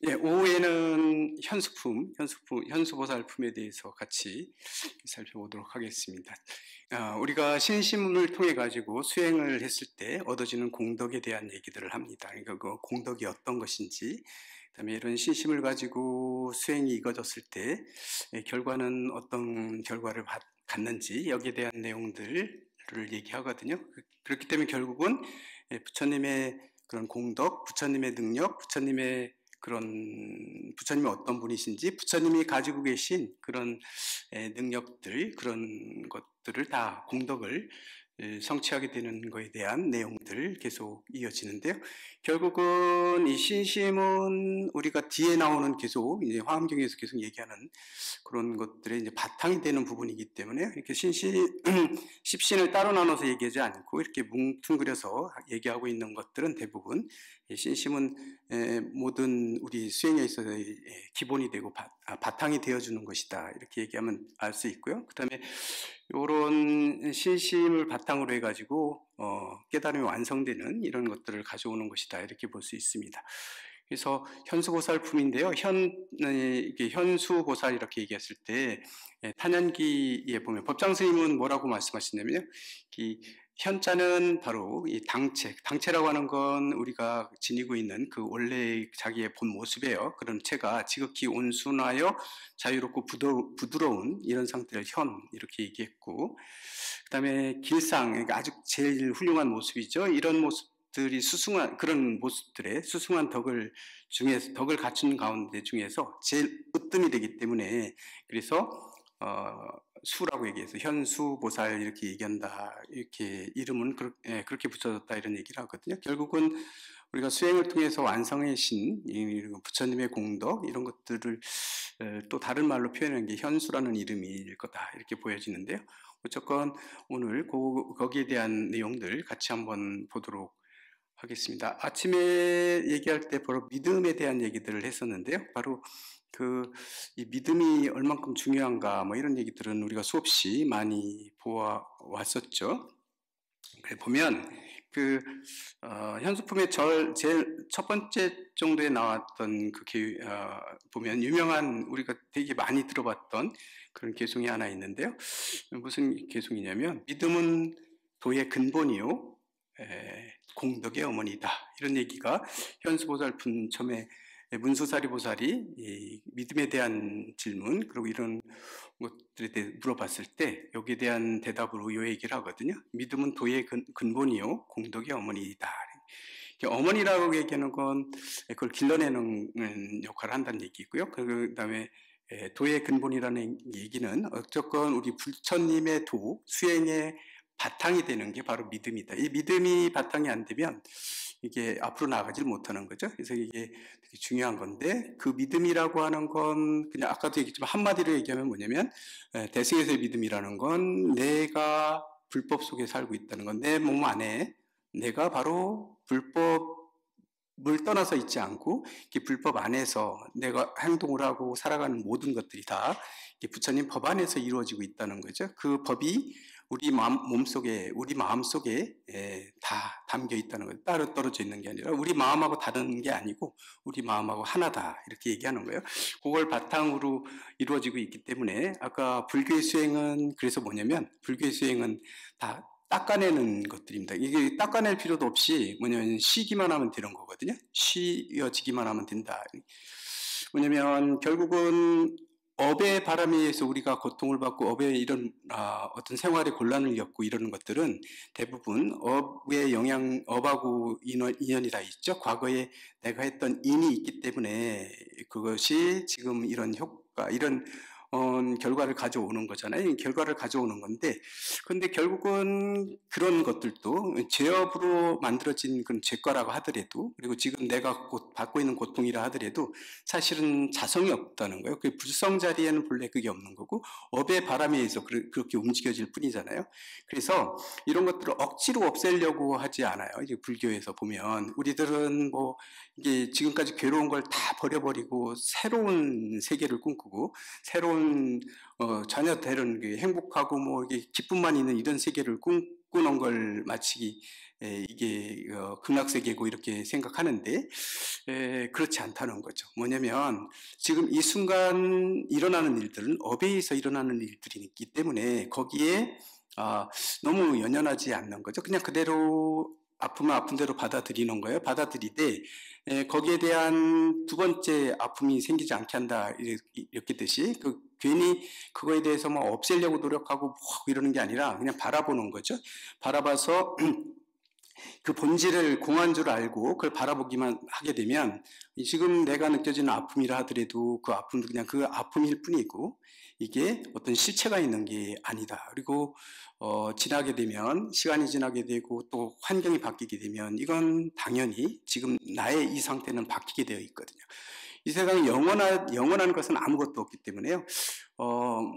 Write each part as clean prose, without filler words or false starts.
네, 오후에는 현수보살품에 대해서 같이 살펴보도록 하겠습니다. 우리가 신심을 통해 가지고 수행을 했을 때 얻어지는 공덕에 대한 얘기들을 합니다. 그러니까 그 공덕이 어떤 것인지, 그다음에 이런 신심을 가지고 수행이 이루어졌을 때 결과는 어떤 결과를 갖는지 여기에 대한 내용들을 얘기하거든요. 그렇기 때문에 결국은 부처님의 그런 공덕, 부처님의 능력, 부처님이 어떤 분이신지, 부처님이 가지고 계신 그런 능력들, 그런 것들을 다 공덕을 성취하게 되는 것에 대한 내용들 계속 이어지는데요. 결국은 이 신심은 우리가 뒤에 나오는 계속 이제 화엄경에서 계속 얘기하는 그런 것들의 이제 바탕이 되는 부분이기 때문에 이렇게 십신을 따로 나눠서 얘기하지 않고 이렇게 뭉뚱그려서 얘기하고 있는 것들은 대부분 신심은 모든 우리 수행에 있어서의 기본이 되고 바탕이 되어주는 것이다, 이렇게 얘기하면 알 수 있고요. 그 다음에 이런 신심을 바탕으로 해가지고 깨달음이 완성되는 이런 것들을 가져오는 것이다, 이렇게 볼 수 있습니다. 그래서 현수보살품인데요. 현수보살 이렇게 얘기했을 때 탄연기에 보면 법장스님은 뭐라고 말씀하시냐면요. 이 현자는 바로 이 당체라고 하는 건 우리가 지니고 있는 그 원래 자기의 본 모습이에요. 그런 체가 지극히 온순하여 자유롭고 부드러운 이런 상태를 현, 이렇게 얘기했고, 그 다음에 길상, 그러니까 아주 제일 훌륭한 모습이죠. 이런 모습들이 그런 모습들의 수승한 덕을 갖춘 가운데 중에서 제일 으뜸이 되기 때문에, 그래서 수라고 얘기해서 현수보살 이렇게 얘기한다, 이렇게 이름은 그렇게 붙여졌다, 이런 얘기를 하거든요. 결국은 우리가 수행을 통해서 완성하신 부처님의 공덕, 이런 것들을 또 다른 말로 표현하는 게 현수라는 이름일 거다, 이렇게 보여지는데요. 어쨌건 오늘 거기에 대한 내용들 같이 한번 보도록 하겠습니다. 아침에 얘기할 때 바로 믿음에 대한 얘기들을 했었는데요. 바로 이 믿음이 얼만큼 중요한가, 뭐 이런 얘기들은 우리가 수없이 많이 보아왔었죠. 그래 보면 현수품의 제일 첫 번째 정도에 나왔던 보면 유명한, 우리가 되게 많이 들어봤던 그런 개송이 하나 있는데요. 무슨 개송이냐면 믿음은 도의 근본이요 공덕의 어머니다, 이런 얘기가 현수보살품 처음에 문수사리 보살이 이 믿음에 대한 질문, 그리고 이런 것들에 대해 물어봤을 때 여기에 대한 대답으로 이 얘기를 하거든요. 믿음은 도의 근본이요 공덕의 어머니다. 어머니라고 얘기하는 건 그걸 길러내는 역할을 한다는 얘기고요. 그 다음에 도의 근본이라는 얘기는 어쨌건 우리 부처님의 수행의 바탕이 되는 게 바로 믿음이다. 이 믿음이 바탕이 안 되면 이게 앞으로 나가질 못하는 거죠. 그래서 이게 되게 중요한 건데, 그 믿음이라고 하는 건 그냥 아까도 얘기했지만 한마디로 얘기하면 뭐냐면 대승에서의 믿음이라는 건 내가 불법 속에 살고 있다는 건, 내 몸 안에 내가 바로 불법을 떠나서 있지 않고 불법 안에서 내가 행동을 하고 살아가는 모든 것들이 다 부처님 법 안에서 이루어지고 있다는 거죠. 그 법이 우리 몸속에, 우리 마음속에 다 담겨 있다는 거예요. 따로 떨어져 있는 게 아니라 우리 마음하고 다른 게 아니고 우리 마음하고 하나다, 이렇게 얘기하는 거예요. 그걸 바탕으로 이루어지고 있기 때문에 아까 불교의 수행은 그래서 뭐냐면, 불교의 수행은 다 닦아내는 것들입니다. 이게 닦아낼 필요도 없이 뭐냐면 쉬기만 하면 되는 거거든요. 쉬어지기만 하면 된다. 뭐냐면 결국은 업의 바람에 의해서 우리가 고통을 받고 업의 이런 어떤 생활의 곤란을 겪고 이러는 것들은 대부분 업하고 인연이 다 있죠. 과거에 내가 했던 인이 있기 때문에 그것이 지금 이런 효과, 이런 결과를 가져오는 거잖아요. 결과를 가져오는 건데, 근데 결국은 그런 것들도 죄업으로 만들어진 그런 죄과라고 하더라도, 그리고 지금 내가 받고 있는 고통이라 하더라도 사실은 자성이 없다는 거예요. 그 불성 자리에는 본래 그게 없는 거고 업의 바람에 의해서 그렇게 움직여질 뿐이잖아요. 그래서 이런 것들을 억지로 없애려고 하지 않아요. 이제 불교에서 보면 우리들은 뭐 이게 지금까지 괴로운 걸 다 버려버리고 새로운 세계를 꿈꾸고 새로운 자녀다운 자녀들은 행복하고 뭐 이게 기쁨만 있는 이런 세계를 꿈꾸는 걸 마치 이게 극락세계고 이렇게 생각하는데 그렇지 않다는 거죠. 뭐냐면 지금 이 순간 일어나는 일들은 업에 의해서 일어나는 일들이기 때문에 거기에 너무 연연하지 않는 거죠. 그냥 그대로 아프면 아픈 대로 받아들이는 거예요. 받아들이되 거기에 대한 두 번째 아픔이 생기지 않게 한다 이렇게 뜻이 괜히 그거에 대해서 뭐 없애려고 노력하고 뭐 이러는 게 아니라 그냥 바라보는 거죠. 바라봐서 그 본질을 공한 줄 알고 그걸 바라보기만 하게 되면 지금 내가 느껴지는 아픔이라 하더라도 그 아픔도 그냥 그 아픔일 뿐이고 이게 어떤 실체가 있는 게 아니다. 그리고 지나게 되면 시간이 지나게 되고 또 환경이 바뀌게 되면 이건 당연히 지금 나의 이 상태는 바뀌게 되어 있거든요. 이 세상에 영원한 것은 아무것도 없기 때문에요.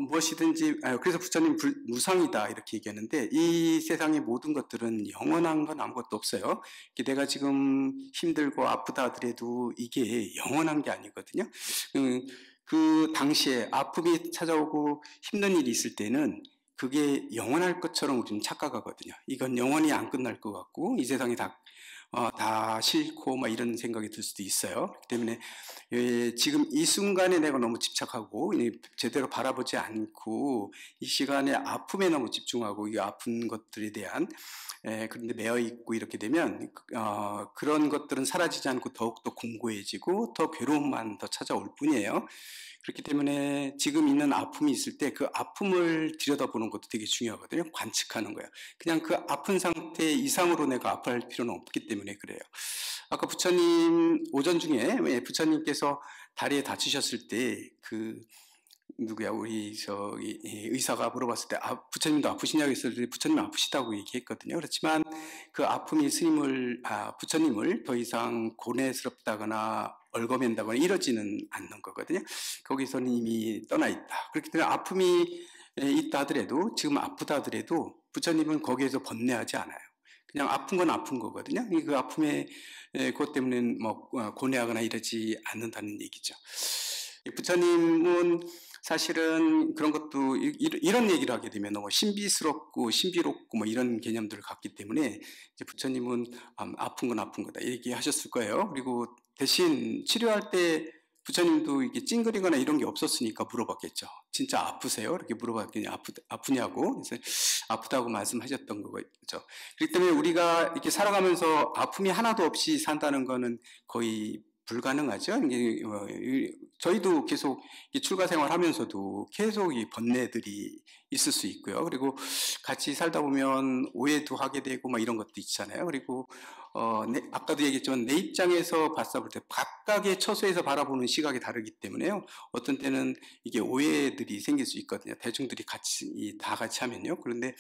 무엇이든지 그래서 부처님 무상이다 이렇게 얘기하는데 이 세상의 모든 것들은 영원한 건 아무것도 없어요. 내가 지금 힘들고 아프다 하더라도 이게 영원한 게 아니거든요. 그 당시에 아픔이 찾아오고 힘든 일이 있을 때는 그게 영원할 것처럼 우리는 착각하거든요. 이건 영원히 안 끝날 것 같고 이 세상이 다 싫고 막 이런 생각이 들 수도 있어요. 그렇기 때문에 지금 이 순간에 내가 너무 집착하고 제대로 바라보지 않고 이 시간에 아픔에 너무 집중하고 이 아픈 것들에 대한 그런데 매여 있고 이렇게 되면 그런 것들은 사라지지 않고 더욱더 공고해지고 더 괴로움만 더 찾아올 뿐이에요. 그렇기 때문에 지금 있는 아픔이 있을 때 그 아픔을 들여다보는 것도 되게 중요하거든요. 관측하는 거예요. 그냥 그 아픈 상태 이상으로 내가 아파할 필요는 없기 때문에 그래요. 아까 부처님 오전 중에 부처님께서 다리에 다치셨을 때 누구야 우리 의사가 물어봤을 때 부처님도 아프시냐고 했을 때 부처님 아프시다고 얘기했거든요. 그렇지만 그 아픔이 부처님을 더 이상 고뇌스럽다거나 얽어맨다거나 이러지는 않는 거거든요. 거기서는 이미 떠나 있다. 그렇기 때문에 아픔이 있다 하더라도 지금 아프다 하더라도 부처님은 거기에서 번뇌하지 않아요. 그냥 아픈 건 아픈 거거든요. 그 아픔에 그것 때문에 뭐 고뇌하거나 이러지 않는다는 얘기죠. 부처님은 사실은 그런 것도 이런 얘기를 하게 되면 너무 신비스럽고 신비롭고 뭐 이런 개념들을 갖기 때문에 이제 부처님은 아픈 건 아픈 거다 얘기하셨을 거예요. 그리고 대신 치료할 때 부처님도 이게 찡그리거나 이런 게 없었으니까 물어봤겠죠. 진짜 아프세요? 이렇게 물어봤더니 아프냐고. 그래서 아프다고 말씀하셨던 거죠. 그렇기 때문에 우리가 이렇게 살아가면서 아픔이 하나도 없이 산다는 거는 거의 불가능하죠. 저희도 계속 출가 생활하면서도 계속 이 번뇌들이 있을 수 있고요. 그리고 같이 살다 보면 오해도 하게 되고 막 이런 것도 있잖아요. 그리고 아까도 얘기했지만 내 입장에서 봤을 때 각각의 처소에서 바라보는 시각이 다르기 때문에요. 어떤 때는 이게 오해들이 생길 수 있거든요. 대중들이 다 같이 하면요. 그런데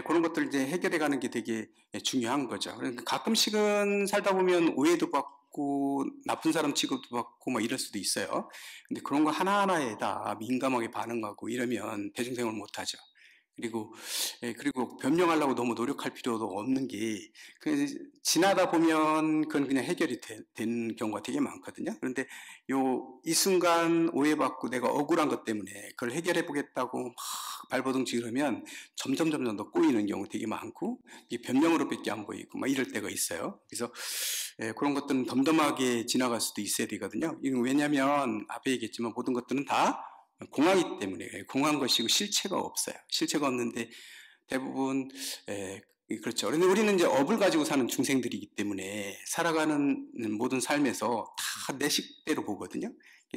그런 것들 이제 해결해 가는 게 되게 중요한 거죠. 그러니까 가끔씩은 살다 보면 오해도 받고 나쁜 사람 취급도 받고 뭐 이럴 수도 있어요. 근데 그런 거 하나하나에 다 민감하게 반응하고 이러면 대중생활을 못 하죠. 그리고 변명하려고 너무 노력할 필요도 없는 게 지나다 보면 그건 그냥 해결이 된 경우가 되게 많거든요. 그런데 이 순간 오해받고 내가 억울한 것 때문에 그걸 해결해 보겠다고 막 발버둥 지르면 점점 더 꼬이는 경우 되게 많고 이게 변명으로밖에 안 보이고 막 이럴 때가 있어요. 그래서 그런 것들은 덤덤하게 지나갈 수도 있어야 되거든요. 왜냐하면 앞에 얘기했지만 모든 것들은 다 공하기 때문에 공한 것이고 실체가 없어요. 실체가 없는데 대부분 그렇죠. 그런데 우리는 이제 업을 가지고 사는 중생들이기 때문에 살아가는 모든 삶에서 다 내 식대로 보거든요.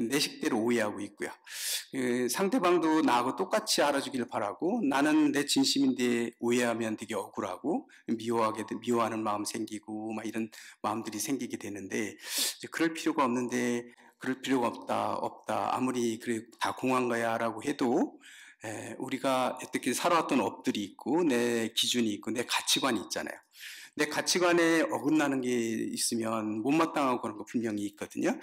내 식대로 오해하고 있고요. 상대방도 나하고 똑같이 알아주기를 바라고 나는 내 진심인데 오해하면 되게 억울하고 미워하는 마음 생기고 막 이런 마음들이 생기게 되는데 그럴 필요가 없는데 그럴 필요가 없다. 아무리 그래 다 공한 거야라고 해도 우리가 어떻게 살아왔던 업들이 있고 내 기준이 있고 내 가치관이 있잖아요. 내 가치관에 어긋나는 게 있으면 못마땅하고 그런 거 분명히 있거든요.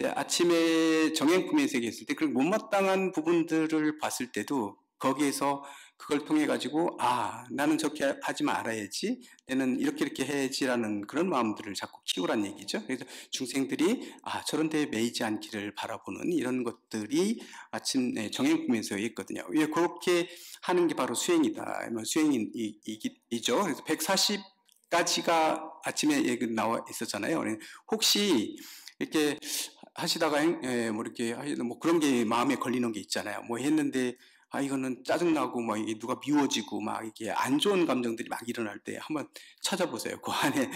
아침에 정행품의 세계에 있을 때 그 못마땅한 부분들을 봤을 때도 거기에서 그걸 통해 가지고 '아 나는 저렇게 하지 말아야지. 나는 이렇게 해야지.'라는 그런 마음들을 자꾸 키우란 얘기죠. 그래서 중생들이 저런 데에 매이지 않기를 바라보는 이런 것들이 아침에 정행품에서 있거든요. 예, 그렇게 하는 게 바로 수행이다. 뭐 수행이죠. 그래서 140 까지가 아침에 얘기 나와 있었잖아요. 혹시 이렇게 하시다가 뭐 이렇게 뭐 그런 게 마음에 걸리는 게 있잖아요. 뭐 했는데 이거는 짜증나고 막 이게 누가 미워지고 막 이게 안 좋은 감정들이 막 일어날 때 한번 찾아보세요. 그 안에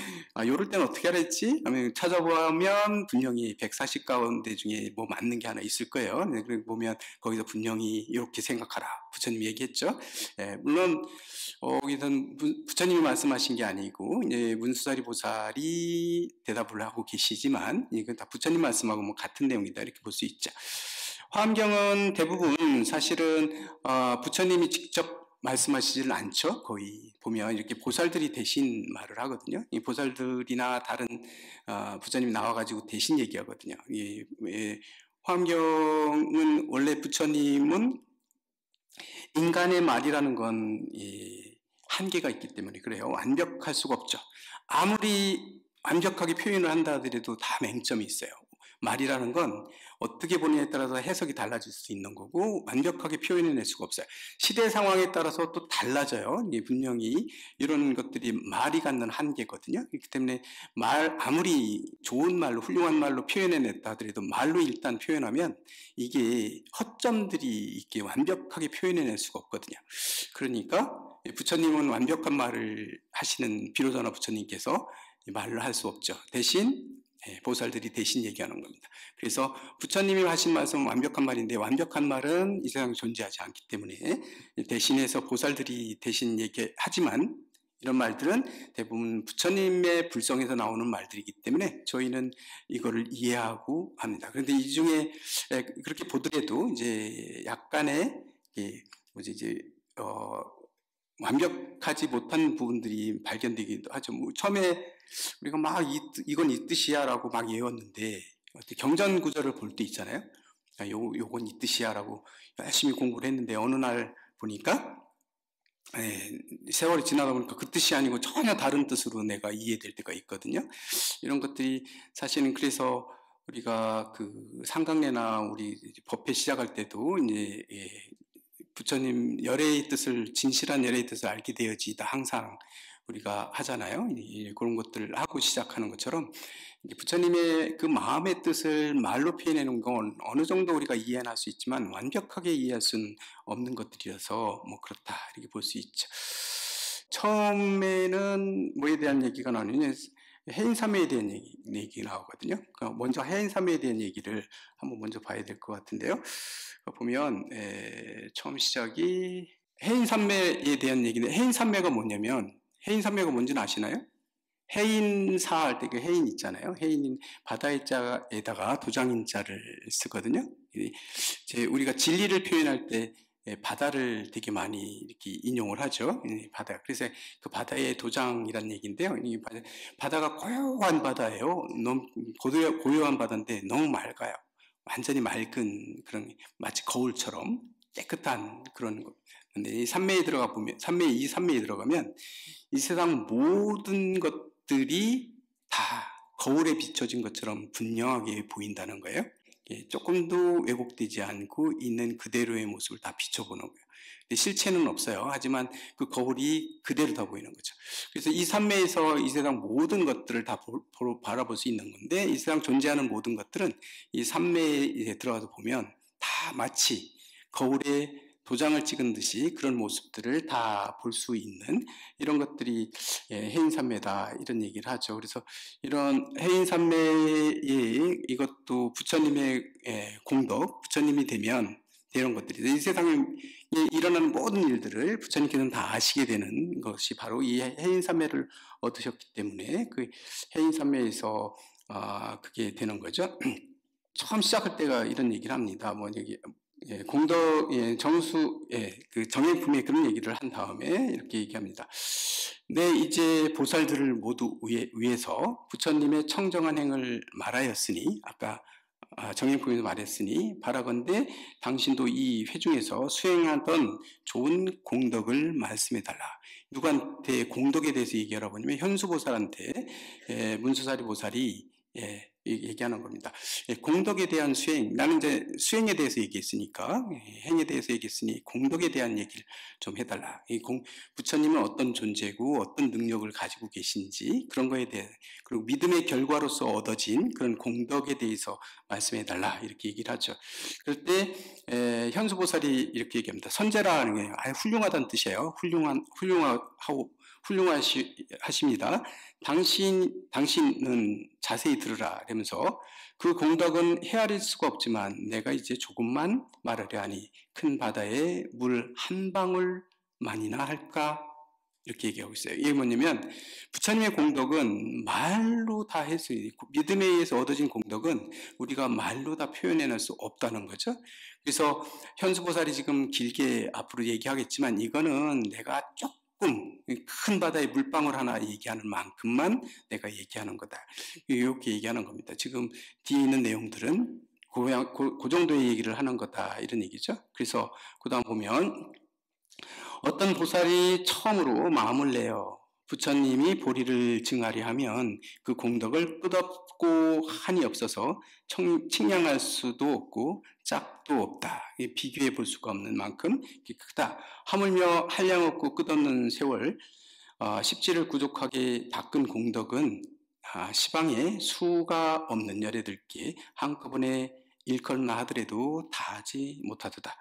요럴 때는 어떻게 하라 했지? 하면 찾아보면 분명히 140 가운데 중에 뭐 맞는 게 하나 있을 거예요. 네, 그리고 보면 거기서 분명히 이렇게 생각하라. 부처님이 얘기했죠. 예, 물론 거기서는 부처님이 말씀하신 게 아니고 이제 문수사리 보살이 대답을 하고 계시지만 이건 다 부처님 말씀하고 뭐 같은 내용이다 이렇게 볼 수 있죠. 화엄경은 대부분 사실은 부처님이 직접 말씀하시지는 않죠. 거의 보면 이렇게 보살들이 대신 말을 하거든요. 이 보살들이나 다른 부처님이 나와가지고 대신 얘기하거든요. 화엄경은 원래 부처님은 인간의 말이라는 건 한계가 있기 때문에 그래요. 완벽할 수가 없죠. 아무리 완벽하게 표현을 한다 하더라도 다 맹점이 있어요. 말이라는 건 어떻게 보느냐에 따라서 해석이 달라질 수 있는 거고 완벽하게 표현해낼 수가 없어요. 시대 상황에 따라서 또 달라져요. 분명히 이런 것들이 말이 갖는 한계거든요. 그렇기 때문에 아무리 좋은 말로 훌륭한 말로 표현해냈다 하더라도 말로 일단 표현하면 이게 허점들이 있게 완벽하게 표현해낼 수가 없거든요. 그러니까 부처님은 완벽한 말을 하시는 비로자나 부처님께서 말을 할 수 없죠. 대신 보살들이 대신 얘기하는 겁니다. 그래서 부처님이 하신 말씀은 완벽한 말인데 완벽한 말은 이 세상에 존재하지 않기 때문에 대신해서 보살들이 대신 얘기하지만 이런 말들은 대부분 부처님의 불성에서 나오는 말들이기 때문에 저희는 이거를 이해하고 합니다. 그런데 이 중에 그렇게 보더라도 이제 약간의 완벽하지 못한 부분들이 발견되기도 하죠. 뭐 처음에 우리가 막 이건 이 뜻이야라고 막 외웠는데 경전 구절을 볼 때 있잖아요. 요건 이 뜻이야라고 열심히 공부를 했는데 어느 날 보니까 세월이 지나다 보니까 그 뜻이 아니고 전혀 다른 뜻으로 내가 이해될 때가 있거든요. 이런 것들이 사실은 그래서 우리가 그 상강례나 우리 법회 시작할 때도 이제 부처님 열애의 뜻을 진실한 열애의 뜻을 알게 되어지다 항상 우리가 하잖아요. 그런 것들을 하고 시작하는 것처럼 부처님의 그 마음의 뜻을 말로 표현하는 건 어느 정도 우리가 이해할 수 있지만 완벽하게 이해할 수는 없는 것들이어서 뭐 그렇다 이렇게 볼 수 있죠. 처음에는 뭐에 대한 얘기가 나오느냐 해인삼매에 대한 얘기가 나오거든요. 먼저 해인삼매에 대한 얘기를 한번 먼저 봐야 될 것 같은데요. 보면 처음 시작이 해인삼매에 대한 얘기인데 해인삼매가 뭐냐면 해인삼매가 뭔지는 아시나요? 해인사 할 때 그 해인 있잖아요. 해인 바다의 자에다가 도장인 자를 쓰거든요. 우리가 진리를 표현할 때 바다를 되게 많이 이렇게 인용을 하죠. 바다. 그래서 그 바다의 도장이란 얘기인데요. 이 바다가 고요한 바다예요. 너무 고요한 바다인데 너무 맑아요. 완전히 맑은 그런 마치 거울처럼 깨끗한 그런 거. 근데 이 삼매에 들어가면 이 세상 모든 것들이 다 거울에 비춰진 것처럼 분명하게 보인다는 거예요. 조금도 왜곡되지 않고 있는 그대로의 모습을 다 비춰보는 거예요. 근데 실체는 없어요. 하지만 그 거울이 그대로 다 보이는 거죠. 그래서 이 삼매에서 이 세상 모든 것들을 다 바라볼 수 있는 건데 이 세상 존재하는 모든 것들은 이 삼매에 들어가서 보면 다 마치 거울에 도장을 찍은 듯이 그런 모습들을 다 볼 수 있는 이런 것들이 해인삼매다 이런 얘기를 하죠. 그래서 이런 해인삼매의 이것도 부처님의 공덕, 부처님이 되면 이런 것들이 이 세상에 일어나는 모든 일들을 부처님께서는 다 아시게 되는 것이 바로 이 해인삼매를 얻으셨기 때문에 그 해인삼매에서 그게 되는 거죠. 처음 시작할 때가 이런 얘기를 합니다. 뭐 여기 공덕 정수 그 정행품의 그런 얘기를 한 다음에 이렇게 얘기합니다. 네, 이제 보살들을 모두 위해서 부처님의 청정한 행을 말하였으니 아까 정행품에서 말했으니 바라건대 당신도 이 회중에서 수행하던 좋은 공덕을 말씀해달라. 누구한테 공덕에 대해서 얘기하라고 하냐면 현수보살한테 문수사리 보살이 얘기하는 겁니다. 공덕에 대한 수행, 나는 이제 수행에 대해서 얘기했으니까, 행에 대해서 얘기했으니 공덕에 대한 얘기를 좀 해달라. 부처님은 어떤 존재고 어떤 능력을 가지고 계신지 그런 거에 대해, 그리고 믿음의 결과로서 얻어진 그런 공덕에 대해서 말씀해달라 이렇게 얘기를 하죠. 그럴 때 현수보살이 이렇게 얘기합니다. 선제라는 게 아주 훌륭하다는 뜻이에요. 훌륭하십니다. 당신은 자세히 들으라 이러면서 그 공덕은 헤아릴 수가 없지만 내가 이제 조금만 말하려 하니 큰 바다에 물 한 방울만이나 할까? 이렇게 얘기하고 있어요. 이게 뭐냐면 부처님의 공덕은 말로 다 할 수 있고 믿음에 의해서 얻어진 공덕은 우리가 말로 다 표현해낼 수 없다는 거죠. 그래서 현수보살이 지금 길게 앞으로 얘기하겠지만 이거는 내가 조금 큰 바다에 물방울 하나 얘기하는 만큼만 내가 얘기하는 거다. 이렇게 얘기하는 겁니다. 지금 뒤에 있는 내용들은 그 정도의 얘기를 하는 거다 이런 얘기죠. 그래서 그 다음 보면 어떤 보살이 처음으로 마음을 내어 부처님이 보리를 증하려 하면 그 공덕을 끝없고 한이 없어서 측량할 수도 없고 짝도 없다. 비교해 볼 수가 없는 만큼 크다. 하물며 한량없고 끝없는 세월 십지를 구족하게 닦은 공덕은 시방에 수가 없는 열애들께 한꺼번에 일컬나 하더라도 다하지 못하도다.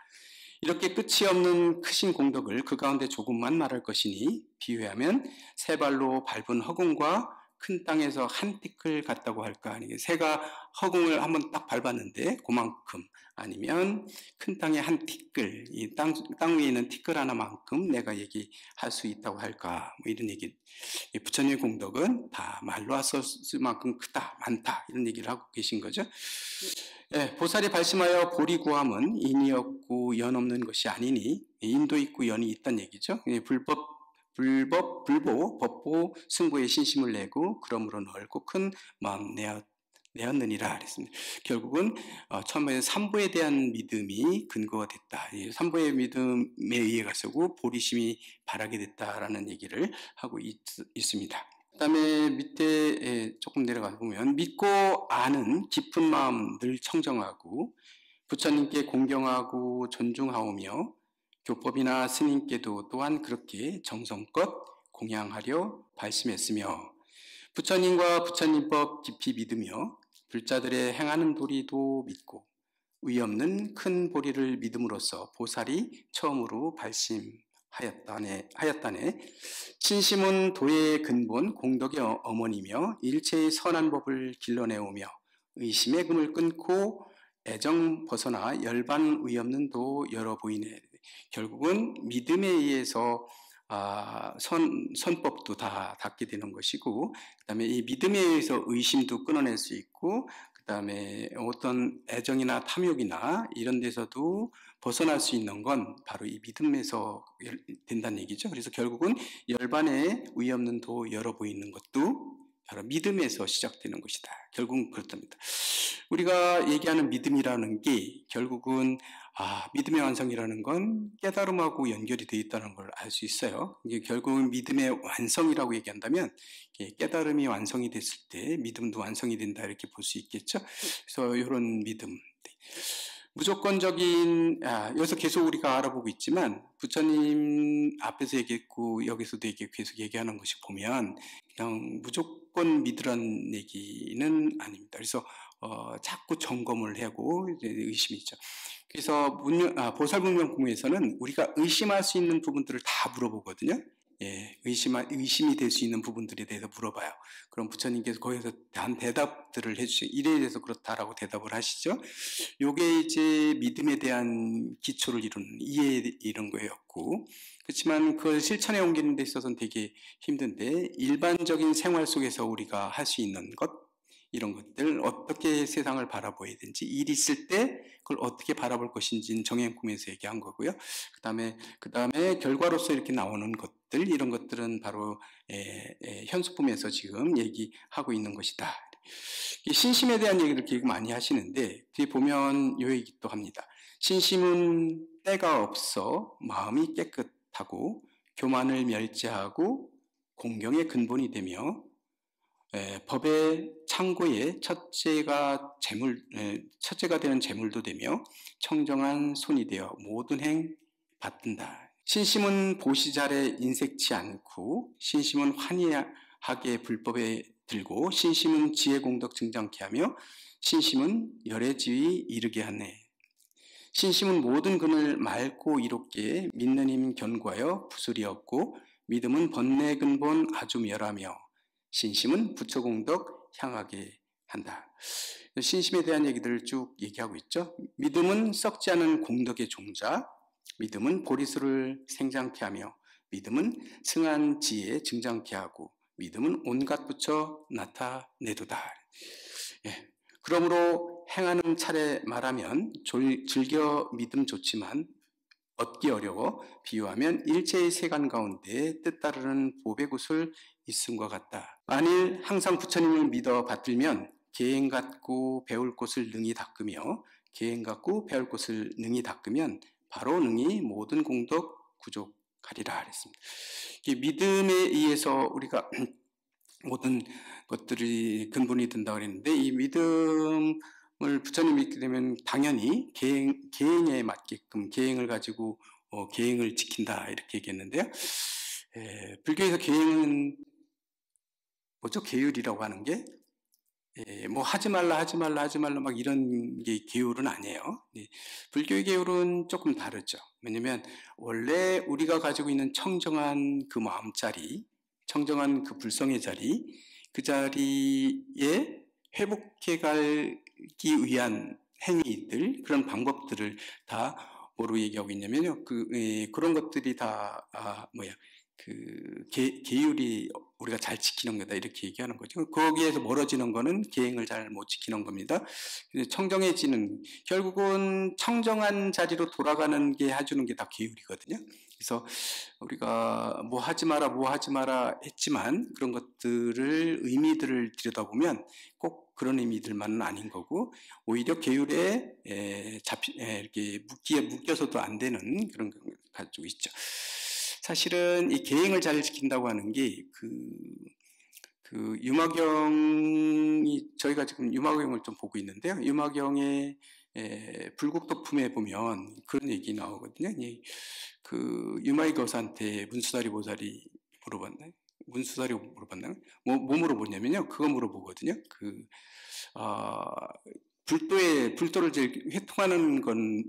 이렇게 끝이 없는 크신 공덕을 그 가운데 조금만 말할 것이니 비유하면 세 발로 밟은 허공과 큰 땅에서 한 티끌 같다고 할까? 아니 새가 허공을 한번 딱 밟았는데 그만큼 아니면 큰 땅에 한 티끌, 이 땅 위에 있는 티끌 하나만큼 내가 얘기할 수 있다고 할까? 뭐 이런 얘기. 부처님의 공덕은 다 말로 왔을 만큼 크다, 많다 이런 얘기를 하고 계신 거죠. 보살이 발심하여 보리 구함은 인이 없고 연 없는 것이 아니니 인도 있고 연이 있다는 얘기죠. 불보, 법보, 승부에 신심을 내고 그러므로 넓고 큰 마음 내었느니라 그랬습니다. 결국은 처음에 삼보에 대한 믿음이 근거가 됐다. 삼보의 믿음에 의해 가지고 보리심이 바라게 됐다라는 얘기를 하고 있습니다. 그 다음에 밑에 조금 내려가 보면 믿고 아는 깊은 마음 늘 청정하고 부처님께 공경하고 존중하오며 교법이나 스님께도 또한 그렇게 정성껏 공양하려 발심했으며 부처님과 부처님법 깊이 믿으며 불자들의 행하는 도리도 믿고 의 없는 큰 보리를 믿음으로써 보살이 처음으로 발심하였다네. 신심은 도의 근본 공덕의 어머니며 일체의 선한 법을 길러내오며 의심의 금을 끊고 애정 벗어나 열반 의 없는 도 열어 보이네. 결국은 믿음에 의해서 선법도 다 닿게 되는 것이고, 그 다음에 이 믿음에 의해서 의심도 끊어낼 수 있고, 그 다음에 어떤 애정이나 탐욕이나 이런 데서도 벗어날 수 있는 건 바로 이 믿음에서 된다는 얘기죠. 그래서 결국은 열반에 의 없는 도 열어 보이는 것도 바로 믿음에서 시작되는 것이다. 결국은 그렇답니다. 우리가 얘기하는 믿음이라는 게 결국은 믿음의 완성이라는 건 깨달음하고 연결이 되어 있다는 걸 알 수 있어요. 이게 결국은 믿음의 완성이라고 얘기한다면 깨달음이 완성이 됐을 때 믿음도 완성이 된다 이렇게 볼 수 있겠죠. 그래서 이런 믿음. 무조건적인 여기서 계속 우리가 알아보고 있지만 부처님 앞에서 얘기했고 여기서도 계속 얘기하는 것이 보면 그냥 무조건 믿으라는 얘기는 아닙니다. 그래서 자꾸 점검을 하고 의심이 있죠. 그래서 보살문명공부에서는 우리가 의심할 수 있는 부분들을 다 물어보거든요. 의심이 될 수 있는 부분들에 대해서 물어봐요. 그럼 부처님께서 거기서 대답들을 해주시고 이래에 대해서 그렇다라고 대답을 하시죠. 요게 이제 믿음에 대한 기초를 이루는 이해 이런 거였고, 그렇지만 그걸 실천에 옮기는 데 있어서는 되게 힘든데 일반적인 생활 속에서 우리가 할 수 있는 것 이런 것들 어떻게 세상을 바라봐야 되는지 일이 있을 때 그걸 어떻게 바라볼 것인지는 정행품에서 얘기한 거고요. 그다음에 결과로서 이렇게 나오는 것들 이런 것들은 바로 현수품에서 지금 얘기하고 있는 것이다. 이 신심에 대한 얘기를 되게 많이 하시는데 뒤에 보면 요 얘기도 합니다. 신심은 때가 없어 마음이 깨끗하고 교만을 멸제하고 공경의 근본이 되며 법의 창고에 첫째가 되는 재물도 되며 청정한 손이 되어 모든 행 받든다. 신심은 보시잘에 인색치 않고 신심은 환희하게 불법에 들고 신심은 지혜 공덕 증장케 하며 신심은 열애지위 이르게 하네. 신심은 모든 근을 맑고 이롭게 믿는 힘 견고하여 부술이 없고 믿음은 번뇌 근본 아주 멸하며 신심은 부처 공덕 향하게 한다. 신심에 대한 얘기들을 쭉 얘기하고 있죠. 믿음은 썩지 않은 공덕의 종자, 믿음은 보리수를 생장케 하며 믿음은 승한 지혜 증장케 하고 믿음은 온갖 부처 나타내도다. 예. 그러므로 행하는 차례 말하면 즐겨 믿음 좋지만 얻기 어려워 비유하면 일체의 세간 가운데 뜻따르는 보배 구슬 있음과 같다. 만일 항상 부처님을 믿어 받들면 계행 갖고 배울 곳을 능히 닦으며 계행 갖고 배울 곳을 능히 닦으면 바로 능히 모든 공덕 구족하리라 그랬습니다. 믿음에 의해서 우리가 모든 것들이 근본이 된다고 그랬는데 이 믿음을 부처님 믿게 되면 당연히 계행에 맞게끔 계행을 가지고 계행을 지킨다 이렇게 얘기했는데요. 불교에서 계행은 뭐죠? 계율이라고 하는 게 뭐 하지 말라 막 이런 게 계율은 아니에요. 불교의 계율은 조금 다르죠. 왜냐면 원래 우리가 가지고 있는 청정한 그 마음자리, 청정한 그 불성의 자리, 그 자리에 회복해 가기 위한 행위들, 그런 방법들을 다 뭐로 얘기하고 있냐면요. 그런 것들이 다 계율이 우리가 잘 지키는 거다 이렇게 얘기하는 거죠. 거기에서 멀어지는 거는 계행을 잘 못 지키는 겁니다. 청정해지는 결국은 청정한 자리로 돌아가는 게 해주는 게 다 계율이거든요. 그래서 우리가 뭐 하지 마라 했지만 그런 것들을 의미들을 들여다보면 꼭 그런 의미들만은 아닌 거고 오히려 계율에 이렇게 묶여서도 안 되는 그런 걸 가지고 있죠. 사실은 이 계행을 잘 지킨다고 하는 게 그 유마경이 저희가 지금 유마경을 좀 보고 있는데요. 유마경의 불국도품에 보면 그런 얘기 나오거든요. 그 유마의 거사한테 문수다리 보살이 물어봤나요? 문수다리 물어봤나요? 뭐 물어보냐면요. 그거 물어보거든요. 불도를 회통하는 건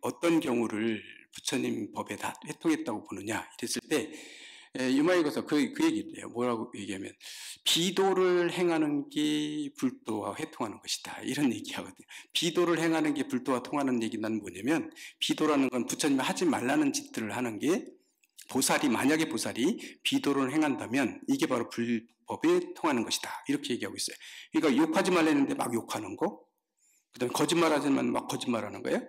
어떤 경우를 부처님 법에 다 회통했다고 보느냐 이랬을 때 유마의 거사 그 얘기를 해요. 뭐라고 얘기하면 비도를 행하는 게 불도와 회통하는 것이다 이런 얘기하거든요. 비도를 행하는 게 불도와 통하는 얘기는 뭐냐면 비도라는 건 부처님이 하지 말라는 짓들을 하는 게 만약에 보살이 비도를 행한다면 이게 바로 불법에 통하는 것이다 이렇게 얘기하고 있어요. 그러니까 욕하지 말라는데 막 욕하는 거, 그다음에 거짓말하지만 막 거짓말하는 거예요.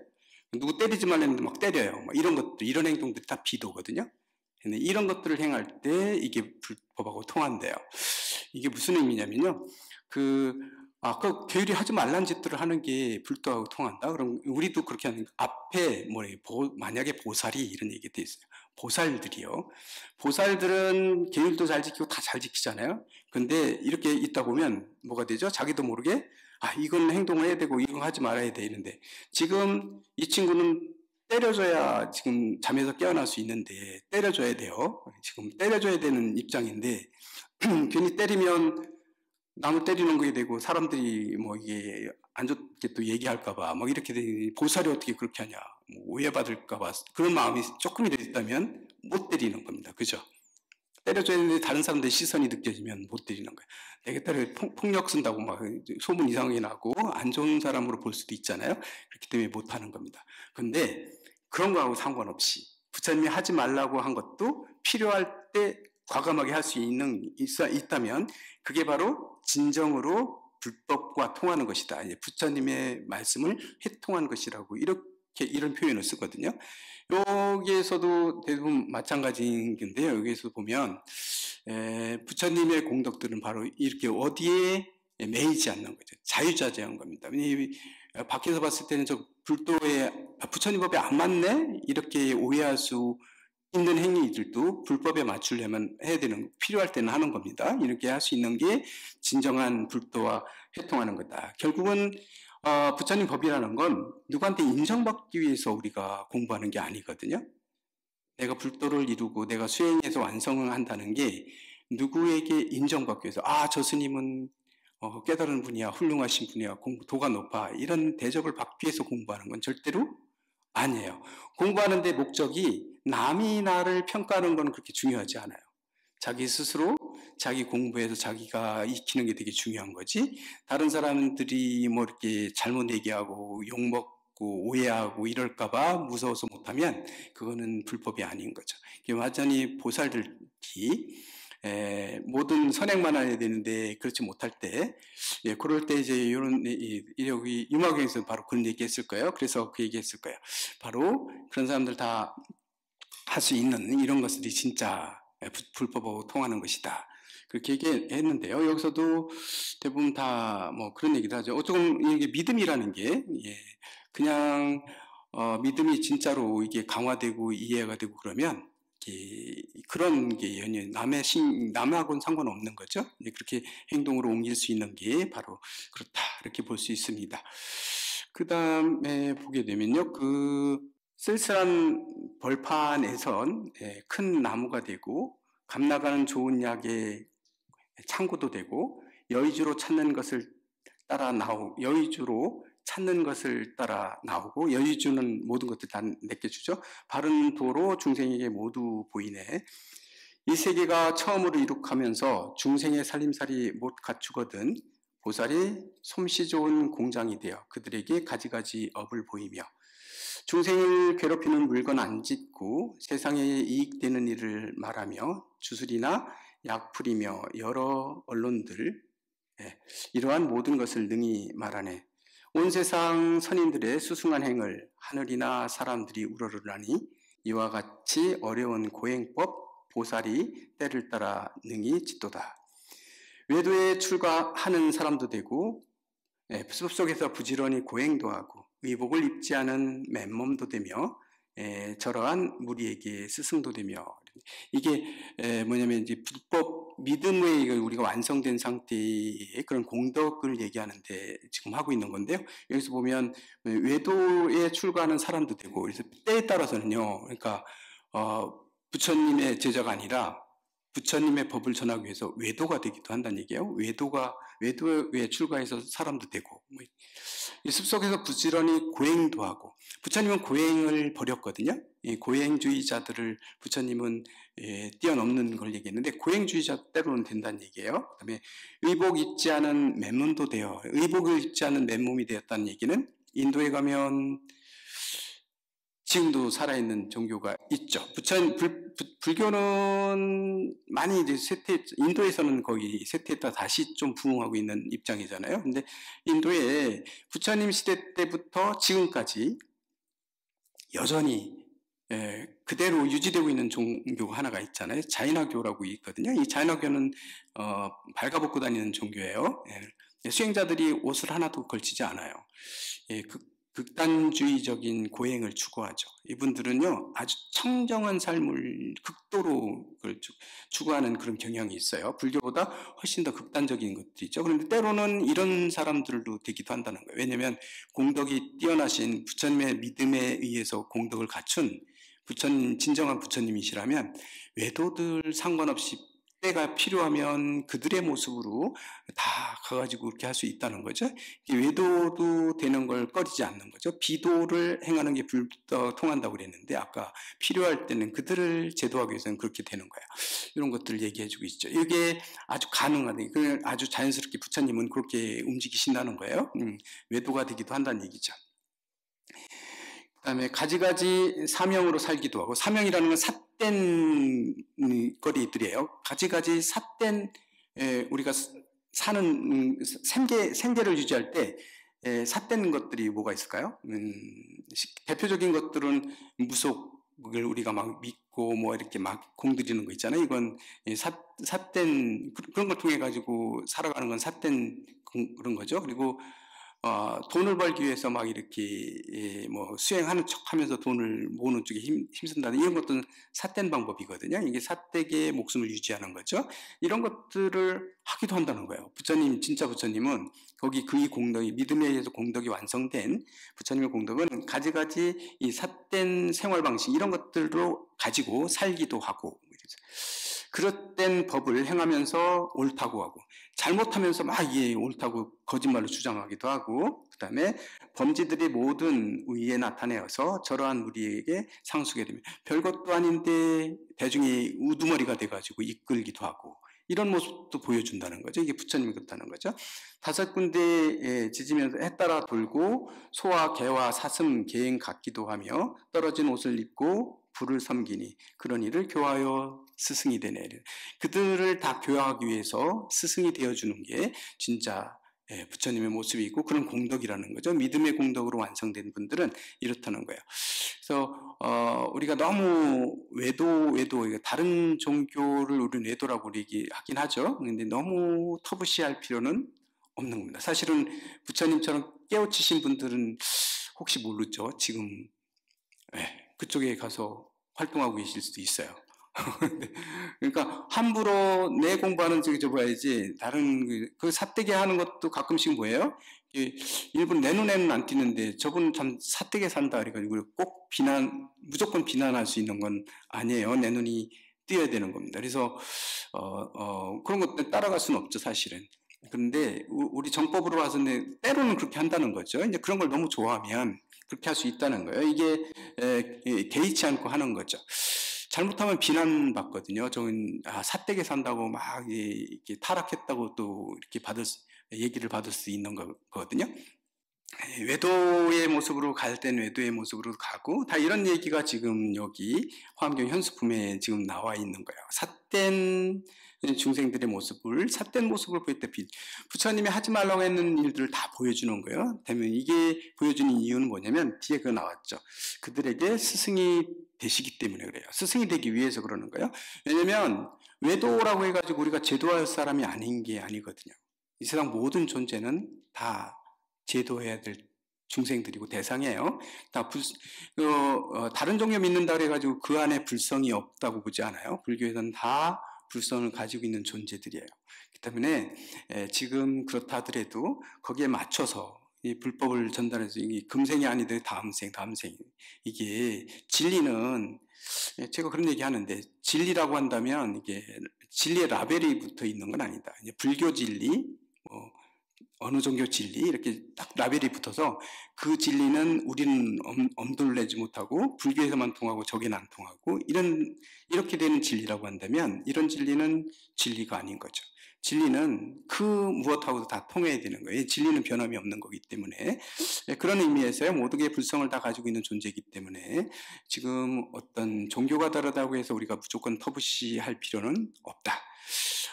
누구 때리지 말라는데 막 때려요. 막 이런 것들, 이런 행동들이 다 비도거든요. 근데 이런 것들을 행할 때 이게 불법하고 통한대요. 이게 무슨 의미냐면요. 그 계율이 하지 말라는 짓들을 하는 게 불도하고 통한다. 그럼 우리도 그렇게 하는 앞에 만약에 보살이 이런 얘기 돼 있어요. 보살들이요. 보살들은 계율도 잘 지키고 다 잘 지키잖아요. 근데 이렇게 있다 보면 뭐가 되죠? 자기도 모르게 이건 행동을 해야 되고 이건 하지 말아야 돼 이런데 지금 이 친구는 때려줘야 지금 잠에서 깨어날 수 있는데 때려줘야 돼요. 지금 때려줘야 되는 입장인데 괜히 때리면 남을 때리는 거에 되고 사람들이 뭐 이게 안 좋게 또 얘기할까봐 막 이렇게 되니 보살이 어떻게 그렇게 하냐 뭐 오해받을까봐 그런 마음이 조금이라도 있다면 못 때리는 겁니다. 그죠? 때려줘야 되는데 다른 사람들의 시선이 느껴지면 못 때리는 거예요. 내가 때려 폭력 쓴다고 막 소문 이상하게 나고 안 좋은 사람으로 볼 수도 있잖아요. 그렇기 때문에 못 하는 겁니다. 근데 그런 거하고 상관없이 부처님이 하지 말라고 한 것도 필요할 때 과감하게 할 수 있다면 그게 바로 진정으로 불법과 통하는 것이다. 부처님의 말씀을 회통한 것이라고 이런 표현을 쓰거든요. 여기에서도 대부분 마찬가지인 건데요. 여기에서 보면 부처님의 공덕들은 바로 이렇게 어디에 매이지 않는 거죠. 자유자재한 겁니다. 밖에서 봤을 때는 저 불도에 부처님 법에 안 맞네? 이렇게 오해할 수 있는 행위들도 불법에 맞추려면 해야 되는, 필요할 때는 하는 겁니다. 이렇게 할 수 있는 게 진정한 불도와 회통하는 거다. 결국은 부처님 법이라는 건 누구한테 인정받기 위해서 우리가 공부하는 게 아니거든요. 내가 불도를 이루고 내가 수행해서 완성을 한다는 게 누구에게 인정받기 위해서, 저 스님은 깨달은 분이야, 훌륭하신 분이야, 도가 높아, 이런 대접을 받기 위해서 공부하는 건 절대로 아니에요. 공부하는 데 목적이 남이 나를 평가하는 건 그렇게 중요하지 않아요. 자기 스스로 자기 공부해서 자기가 익히는 게 되게 중요한 거지, 다른 사람들이 뭐 이렇게 잘못 얘기하고 욕먹고 오해하고 이럴까봐 무서워서 못하면 그거는 불법이 아닌 거죠. 완전히 보살들이 모든 선행만 해야 되는데 그렇지 못할 때, 그럴 때 이제 이런 여기 유마경에서 바로 그런 얘기했을 거예요. 그래서 그 얘기했을 거예요. 바로 그런 사람들 다 할 수 있는 이런 것들이 진짜 불법하고 통하는 것이다. 그렇게 얘기했는데요. 여기서도 대부분 다 뭐 그런 얘기도 하죠. 조금 이게 믿음이라는 게 그냥 믿음이 진짜로 이게 강화되고 이해가 되고 그러면 그런 게 남하고는 상관없는 거죠. 그렇게 행동으로 옮길 수 있는 게 바로 그렇다, 이렇게 볼 수 있습니다. 그 다음에 보게 되면요, 그 쓸쓸한 벌판에선 큰 나무가 되고 감나가는 좋은 약의 창고도 되고 여의주로 찾는 것을 따라 나오고 여의주는 모든 것들 다 내껴주죠. 바른 도로 중생에게 모두 보이네. 이 세계가 처음으로 이룩하면서 중생의 살림살이 못 갖추거든 보살이 솜씨 좋은 공장이 되어 그들에게 가지가지 업을 보이며 중생을 괴롭히는 물건 안 짓고 세상에 이익되는 일을 말하며 주술이나 약풀이며 여러 언론들, 이러한 모든 것을 능히 말하네. 온 세상 선인들의 수승한 행을 하늘이나 사람들이 우러르라니 이와 같이 어려운 고행법 보살이 때를 따라 능히 짓도다. 외도에 출가하는 사람도 되고 숲속에서 부지런히 고행도 하고 의복을 입지 않은 맨몸도 되며 저러한 무리에게 스승도 되며, 이게 뭐냐면 이제 불법 믿음의 우리가 완성된 상태의 그런 공덕을 얘기하는데 지금 하고 있는 건데요. 여기서 보면 외도에 출가하는 사람도 되고, 그래서 때에 따라서는요, 그러니까 부처님의 제자가 아니라 부처님의 법을 전하기 위해서 외도가 되기도 한다는 얘기예요. 외도에 출가해서 사람도 되고, 이 숲속에서 부지런히 고행도 하고, 부처님은 고행을 버렸거든요. 이 고행주의자들을 부처님은 뛰어넘는 걸 얘기했는데 고행주의자 때로는 된다는 얘기예요. 그다음에 의복 입지 않은 맨몸도 되어, 의복을 입지 않은 맨몸이 되었다는 얘기는 인도에 가면 지금도 살아있는 종교가 있죠. 불교는 많이 이제 인도에서는 거의 쇠퇴했다 다시 좀 부흥하고 있는 입장이잖아요. 근데 인도에 부처님 시대 때부터 지금까지 여전히 그대로 유지되고 있는 종교가 하나가 있잖아요. 자인화교라고 있거든요. 이 자인화교는 발가벗고 다니는 종교예요. 수행자들이 옷을 하나도 걸치지 않아요. 극단주의적인 고행을 추구하죠. 이분들은요, 아주 청정한 삶을 극도로 추구하는 그런 경향이 있어요. 불교보다 훨씬 더 극단적인 것들이죠. 그런데 때로는 이런 사람들도 되기도 한다는 거예요. 왜냐하면 공덕이 뛰어나신 부처님의 믿음에 의해서 공덕을 갖춘 진정한 부처님이시라면 외도들 상관없이 때가 필요하면 그들의 모습으로 다 가가지고 그렇게 할 수 있다는 거죠. 외도도 되는 걸 꺼리지 않는 거죠. 비도를 행하는 게 불도 통한다고 그랬는데 아까 필요할 때는 그들을 제도하기 위해서는 그렇게 되는 거예요. 이런 것들을 얘기해주고 있죠. 이게 아주 가능하다. 아주 자연스럽게 부처님은 그렇게 움직이신다는 거예요. 외도가 되기도 한다는 얘기죠. 그다음에 가지가지 사명으로 살기도 하고, 사명이라는 건 삿된 거리들이에요. 가지가지 삿된 우리가 사는 생계를 유지할 때 삿된 것들이 뭐가 있을까요? 대표적인 것들은 그걸 우리가 막 믿고 뭐 이렇게 막 공들이는 거 있잖아요. 이건 삿된 그런 걸 통해 가지고 살아가는 건 삿된 그런 거죠. 그리고 돈을 벌기 위해서 막 이렇게 뭐 수행하는 척하면서 돈을 모으는 쪽에 힘쓴다는 이런 것들은 삿된 방법이거든요. 이게 삿되게 목숨을 유지하는 거죠. 이런 것들을 하기도 한다는 거예요. 부처님, 진짜 부처님은 거기 그의 공덕이, 믿음에 의해서 공덕이 완성된 부처님의 공덕은 가지가지 이 삿된 생활 방식 이런 것들로 가지고 살기도 하고, 그릇된 법을 행하면서 옳다고 하고, 잘못하면서 막 이게 옳다고 거짓말로 주장하기도 하고, 그 다음에 범죄들이 모든 의에 나타내어서 저러한 우리에게 상수게 되면 별것도 아닌데 대중이 우두머리가 돼가지고 이끌기도 하고, 이런 모습도 보여준다는 거죠. 이게 부처님이 그렇다는 거죠. 5군데에 지지면서 해 따라 돌고 소와 개와 사슴 개행 같기도 하며 떨어진 옷을 입고 불을 섬기니 그런 이를 교하여 스승이 되네. 그들을 다 교화하기 위해서 스승이 되어주는 게 진짜 부처님의 모습이고 그런 공덕이라는 거죠. 믿음의 공덕으로 완성된 분들은 이렇다는 거예요. 그래서 우리가 너무 외도 다른 종교를 우리는 외도라고 얘기하긴 하죠. 그런데 너무 터부시할 필요는 없는 겁니다. 사실은 부처님처럼 깨우치신 분들은 혹시 모르죠. 지금 그쪽에 가서 활동하고 계실 수도 있어요. 그러니까 함부로 내 공부하는 쪽에 접어야지 다른 그 삿되게 하는 것도 가끔씩 뭐예요? 일본 내 눈에는 안 띄는데 저분 참 삿되게 산다 그래가지고 꼭 무조건 비난할 수 있는 건 아니에요. 내 눈이 띄어야 되는 겁니다. 그래서 그런 것들 따라갈 수는 없죠, 사실은. 그런데 우리 정법으로 봐서는 때로는 그렇게 한다는 거죠. 이제 그런 걸 너무 좋아하면 그렇게 할 수 있다는 거예요. 이게 개의치 않고 하는 거죠. 잘못하면 비난받거든요. 저는 삿되게 산다고 막 이렇게 타락했다고 또 이렇게 얘기를 받을 수 있는 거거든요. 외도의 모습으로 갈 때는 외도의 모습으로 가고 다 이런 얘기가 지금 여기 화엄경 현수품에 지금 나와 있는 거예요. 삿된 중생들의 모습을, 삿된 모습을 보일 때 부처님이 하지 말라고 했는 일들을 다 보여주는 거예요. 되면 이게 보여주는 이유는 뭐냐면 뒤에 그거 나왔죠. 그들에게 스승이 되시기 때문에 그래요. 스승이 되기 위해서 그러는 거예요. 왜냐면 외도라고 해가지고 우리가 제도할 사람이 아닌 게 아니거든요. 이 세상 모든 존재는 다 제도해야 될 중생들이고 대상이에요. 다른 종교 믿는다 그래가지고 그 안에 불성이 없다고 보지 않아요. 불교에서는 다 불성을 가지고 있는 존재들이에요. 그렇기 때문에 지금 그렇다 하더라도 거기에 맞춰서 이 불법을 전달해서 이게 금생이 아니더라도 다음 생 이게 진리는 제가 그런 얘기 하는데 진리라고 한다면 이게 진리의 라벨이 붙어 있는 건 아니다. 이제 불교 진리, 어느 종교 진리 이렇게 딱 라벨이 붙어서 그 진리는 우리는 엄두를 내지 못하고 불교에서만 통하고 저기는 안 통하고 이렇게 되는 진리라고 한다면 이런 진리는 진리가 아닌 거죠. 진리는 그 무엇하고도 다 통해야 되는 거예요. 진리는 변함이 없는 거기 때문에 그런 의미에서요. 모두의 불성을 다 가지고 있는 존재이기 때문에 지금 어떤 종교가 다르다고 해서 우리가 무조건 터부시할 필요는 없다.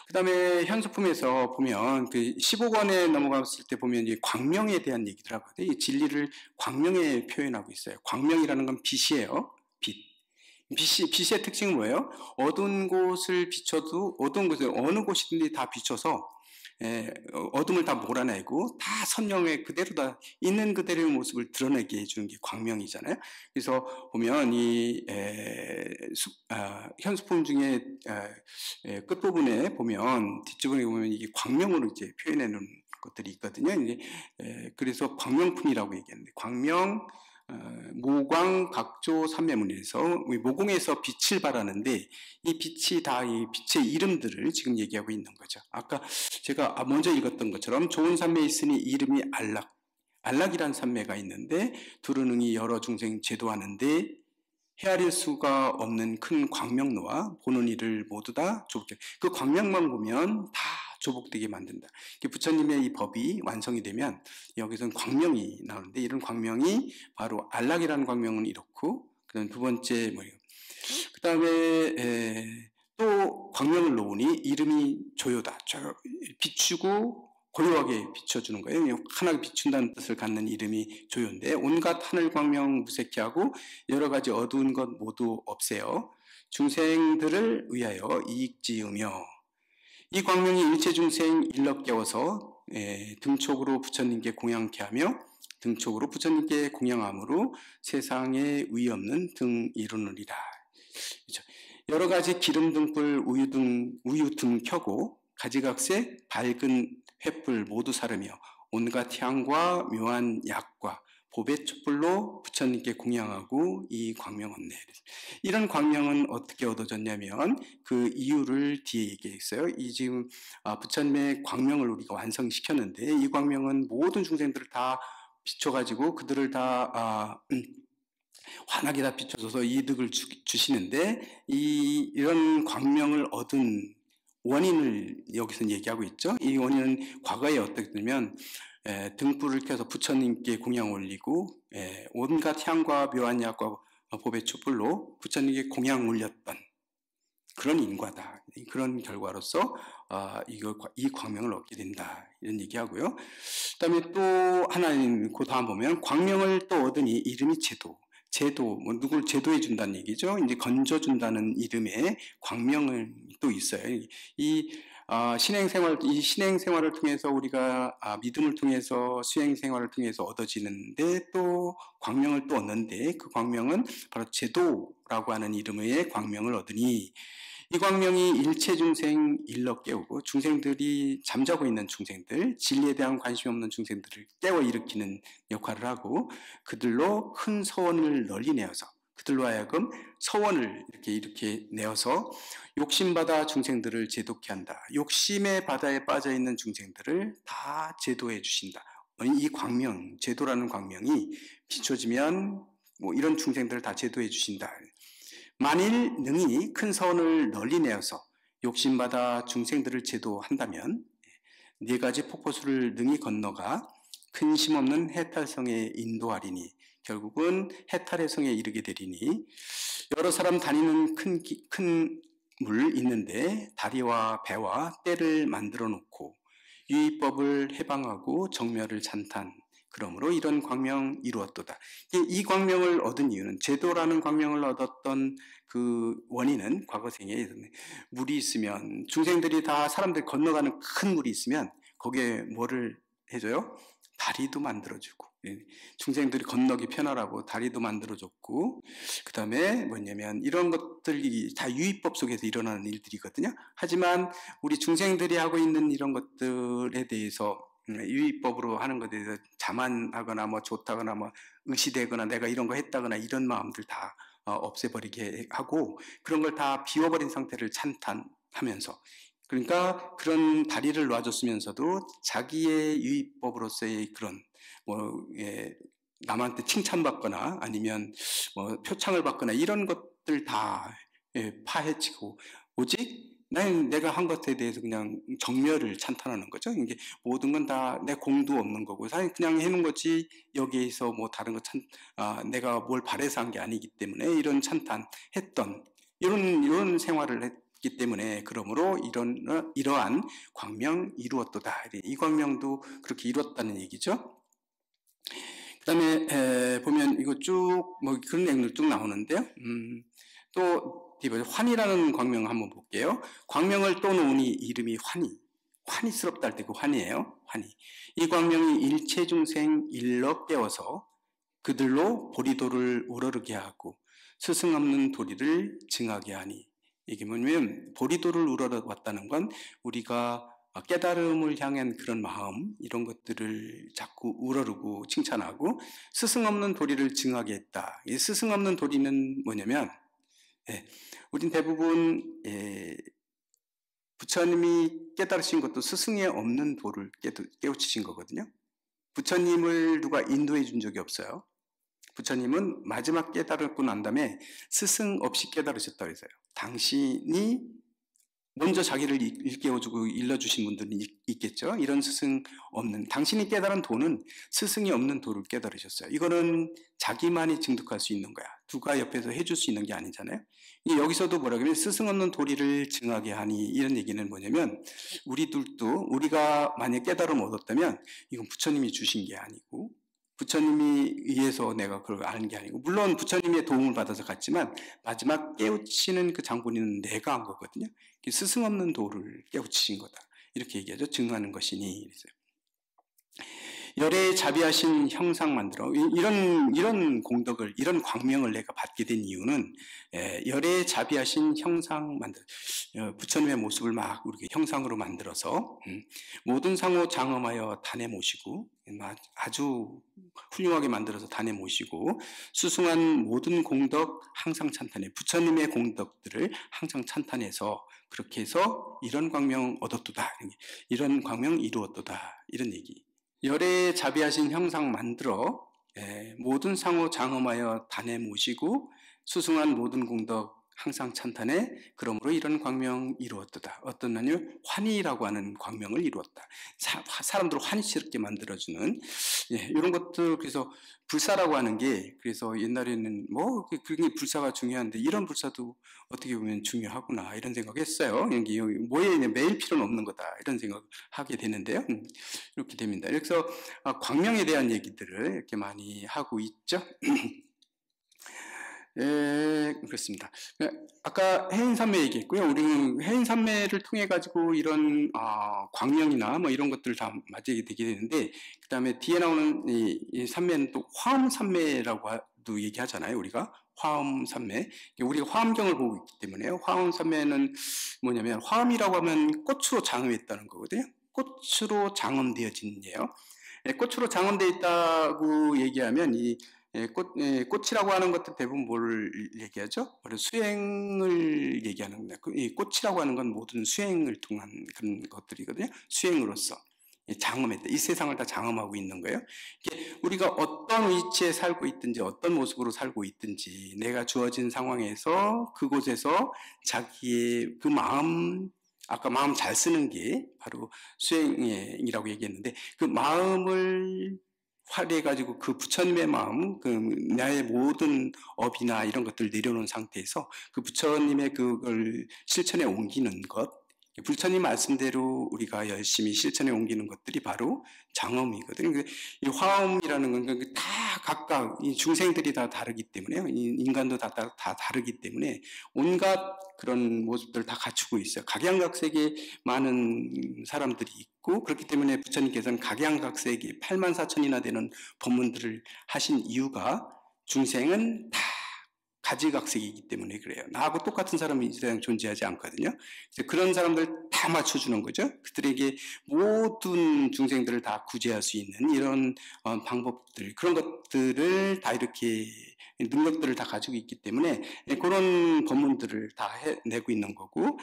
그 다음에 현수품에서 보면 그 15권에 넘어갔을 때 보면 이 광명에 대한 얘기를 하거든요. 이 진리를 광명에 표현하고 있어요. 광명이라는 건 빛이에요. 빛의 특징은 뭐예요? 어두운 곳을 비춰도 어두운 곳을 어느 곳이든지 다 비춰서 어둠을 다 몰아내고 다 선명해 그대로 다 있는 그대로의 모습을 드러내게 해주는 게 광명이잖아요. 그래서 보면 이 현수품 중에 끝부분에 보면 뒷부분에 보면 이게 광명으로 이제 표현해 놓은 것들이 있거든요. 이제 그래서 광명품이라고 얘기하는데 광명 모광 각조 삼매문에서 모공에서 빛을 발하는데 이 빛이 다 이 빛의 이름들을 지금 얘기하고 있는 거죠. 아까 제가 먼저 읽었던 것처럼 좋은 삼매에 있으니 이름이 안락이란 삼매가 있는데 두루능이 여러 중생 제도하는데 헤아릴 수가 없는 큰 광명로와 보는 이를 모두 다 조복해. 그 광명만 보면 다 조복되게 만든다. 부처님의 이 법이 완성이 되면 여기서는 광명이 나오는데 이런 광명이 바로 안락이라는 광명은 이렇고 그다음 두 번째 뭐예요? 그 다음에 또 광명을 놓으니 이름이 조요다. 비추고 고요하게 비춰주는 거예요. 환하게 비춘다는 뜻을 갖는 이름이 조요인데, 온갖 하늘 광명 무색케 하고 여러 가지 어두운 것 모두 없애요. 중생들을 위하여 이익 지으며, 이 광명이 일체 중생 일러 깨워서 등촉으로 부처님께 공양케 하며, 등촉으로 부처님께 공양함으로 세상에 의 없는 등 이루느니라. 그렇죠? 여러 가지 기름 등불, 우유 등 켜고 가지각색 밝은 횃불 모두 사르며 온갖 향과 묘한 약과 보배 촛불로 부처님께 공양하고 이 광명 얻네. 이런 광명은 어떻게 얻어졌냐면 그 이유를 뒤에 얘기했어요. 이 지금 부처님의 광명을 우리가 완성시켰는데, 이 광명은 모든 중생들을 다 비춰가지고 그들을 다 환하게 다 비춰줘서 이득을 주시는데, 이런 광명을 얻은 원인을 여기서 얘기하고 있죠. 이 원인은 과거에 어떻게 되면 등불을 켜서 부처님께 공양 올리고 온갖 향과 묘한 약과 보배 촛불로 부처님께 공양 올렸던 그런 인과다. 그런 결과로서 이 광명을 얻게 된다, 이런 얘기하고요. 그다음에 또 하나는 그 다음 보면 광명을 또 얻으니 이름이 제도, 뭐 누굴 제도해 준다는 얘기죠. 이제 건져 준다는 이름의 광명은 또 있어요. 이 신행생활을 통해서 우리가 믿음을 통해서 수행생활을 통해서 얻어지는데, 또 광명을 또 얻는데, 그 광명은 바로 제도라고 하는 이름의 광명을 얻으니, 이 광명이 일체 중생 일러 깨우고, 중생들이 잠자고 있는 중생들, 진리에 대한 관심이 없는 중생들을 깨워 일으키는 역할을 하고, 그들로 큰 서원을 널리 내어서, 그들로 하여금 서원을 이렇게 내어서 욕심바다 중생들을 제도케 한다. 욕심의 바다에 빠져 있는 중생들을 다 제도해 주신다. 이 광명, 제도라는 광명이 비춰지면 뭐 이런 중생들을 다 제도해 주신다. 만일 능히 큰 서원을 널리 내어서 욕심바다 중생들을 제도한다면 네 가지 폭포수를 능히 건너가 근심 없는 해탈성에 인도하리니, 결국은 해탈의 성에 이르게 되리니, 여러 사람 다니는 큰 물 있는데 다리와 배와 떼를 만들어 놓고 유의법을 해방하고 정멸을 찬탄, 그러므로 이런 광명 이루었도다. 이 광명을 얻은 이유는, 제도라는 광명을 얻었던 그 원인은 과거생에 물이 있으면, 중생들이 다 사람들 건너가는 큰 물이 있으면 거기에 뭐를 해줘요? 다리도 만들어주고, 중생들이 건너기 편하라고 다리도 만들어줬고, 그 다음에 뭐냐면 이런 것들이 다 유의법 속에서 일어나는 일들이거든요. 하지만 우리 중생들이 하고 있는 이런 것들에 대해서, 유의법으로 하는 것에 대해서 자만하거나 뭐 좋다거나 뭐 의시되거나 내가 이런 거 했다거나 이런 마음들 다 없애버리게 하고, 그런 걸 다 비워버린 상태를 찬탄하면서, 그러니까 그런 다리를 놔줬으면서도 자기의 유의법으로서의 그런 남한테 칭찬받거나 아니면 뭐 표창을 받거나 이런 것들 다 파헤치고, 오직 내가 한 것에 대해서 그냥 정멸을 찬탄하는 거죠. 이게 모든 건 다 내 공도 없는 거고, 사실 그냥 해놓은 거지, 여기에서 뭐 다른 거 내가 뭘 바래서 한 게 아니기 때문에 이런 찬탄했던 이런 생활을 했기 때문에, 그러므로 이러한 광명 이루었도다. 이 광명도 그렇게 이루었다는 얘기죠. 그 다음에 보면 이거 쭉 뭐 그런 내용들 쭉 나오는데요. 또 환이라는 광명 한번 볼게요. 광명을 또 놓으니 이름이 환희스럽다 할 때 그 환이에요. 환희. 이 광명이 일체 중생 일러 깨워서 그들로 보리도를 우러르게 하고 스승 없는 도리를 증하게 하니, 이게 뭐냐면 보리도를 우러러왔다는 건 우리가 깨달음을 향한 그런 마음, 이런 것들을 자꾸 우러르고 칭찬하고, 스승 없는 도리를 증하게 했다. 이 스승 없는 도리는 뭐냐면, 우린 대부분 부처님이 깨달으신 것도 스승의 없는 도를 깨우치신 거거든요. 부처님을 누가 인도해 준 적이 없어요. 부처님은 마지막 깨달았고 난 다음에 스승 없이 깨달으셨다고 했어요. 당신이 먼저 자기를 일깨워주고 일러주신 분들은 있겠죠. 이런 스승 없는, 당신이 깨달은 도는 스승이 없는 도를 깨달으셨어요. 이거는 자기만이 증득할 수 있는 거야. 누가 옆에서 해줄 수 있는 게 아니잖아요. 여기서도 뭐라 그러면 스승 없는 도리를 증하게 하니, 이런 얘기는 뭐냐면 우리가 만약 깨달음 얻었다면 이건 부처님이 주신 게 아니고 부처님이 의해서 내가 그걸 아는 게 아니고, 물론 부처님의 도움을 받아서 갔지만 마지막 깨우치는 그 장본인은 내가 한 거거든요. 스승 없는 도를 깨우치신 거다, 이렇게 얘기하죠. 증하는 것이니. 열에 자비하신 형상 만들어, 이런 공덕을, 이런 광명을 내가 받게 된 이유는 열에 자비하신 형상 만들어, 부처님의 모습을 막 우리 형상으로 만들어서 모든 상호 장엄하여 단에 모시고, 아주 훌륭하게 만들어서 단에 모시고, 수승한 모든 공덕 항상 찬탄해, 부처님의 공덕들을 항상 찬탄해서 그렇게 해서 이런 광명 얻었도다, 이런 광명 이루었도다, 이런 얘기. 열에 자비하신 형상 만들어 모든 상호 장엄하여 단에 모시고 수승한 모든 공덕 항상 찬탄해, 그러므로 이런 광명 이루었도다. 어떤 날요? 환희라고 하는 광명을 이루었다. 사람들을 환희스럽게 만들어주는 이런 것들. 그래서 불사라고 하는 게, 그래서 옛날에는 뭐 그게 불사가 중요한데 이런 불사도 어떻게 보면 중요하구나, 이런 생각했어요. 이게 뭐에 매일 필요는 없는 거다, 이런 생각하게 되는데요. 이렇게 됩니다. 그래서 광명에 대한 얘기들을 이렇게 많이 하고 있죠. 그렇습니다. 아까 해인산매 얘기했고요. 우리는 해인산매를 통해 가지고 이런 광명이나 뭐 이런 것들을 다 맞이하게 되게 되는데, 그 다음에 뒤에 나오는 이 산매는 또 화엄산매라고도 얘기하잖아요. 우리가 화엄산매, 우리가 화엄경을 보고 있기 때문에요. 화엄산매는 뭐냐면, 화엄이라고 하면 꽃으로 장엄했다는 거거든요. 꽃으로 장엄되어진 예요. 꽃으로 장엄되어 있다고 얘기하면 꽃이라고 하는 것도 대부분 뭘 얘기하죠? 바로 수행을 얘기하는 겁니다. 이 꽃이라고 하는 건 모든 수행을 통한 그런 것들이거든요. 수행으로서 장엄했다. 이 세상을 다 장엄하고 있는 거예요. 우리가 어떤 위치에 살고 있든지 어떤 모습으로 살고 있든지 내가 주어진 상황에서 그곳에서 자기의 그 마음, 아까 마음 잘 쓰는 게 바로 수행이라고 얘기했는데, 그 마음을 활용해가지고 그 부처님의 마음, 그 나의 모든 업이나 이런 것들을 내려놓은 상태에서 그 부처님의 그걸 실천에 옮기는 것, 부처님 말씀대로 우리가 열심히 실천에 옮기는 것들이 바로 장엄이거든요. 이 화엄이라는 건 다 각각 이 중생들이 다 다르기 때문에요. 인간도 다 다르기 때문에 온갖 그런 모습들을 다 갖추고 있어요. 각양각색의 많은 사람들이 있고, 그렇기 때문에 부처님께서는 각양각색의 84,000이나 되는 법문들을 하신 이유가, 중생은 다 가지각색이기 때문에 그래요. 나하고 똑같은 사람이 이 세상에 존재하지 않거든요. 그런 사람들 다 맞춰주는 거죠. 그들에게 모든 중생들을 다 구제할 수 있는 이런 방법들, 그런 것들을 다 이렇게 능력들을 다 가지고 있기 때문에 그런 법문들을 다 해내고 있는 거고,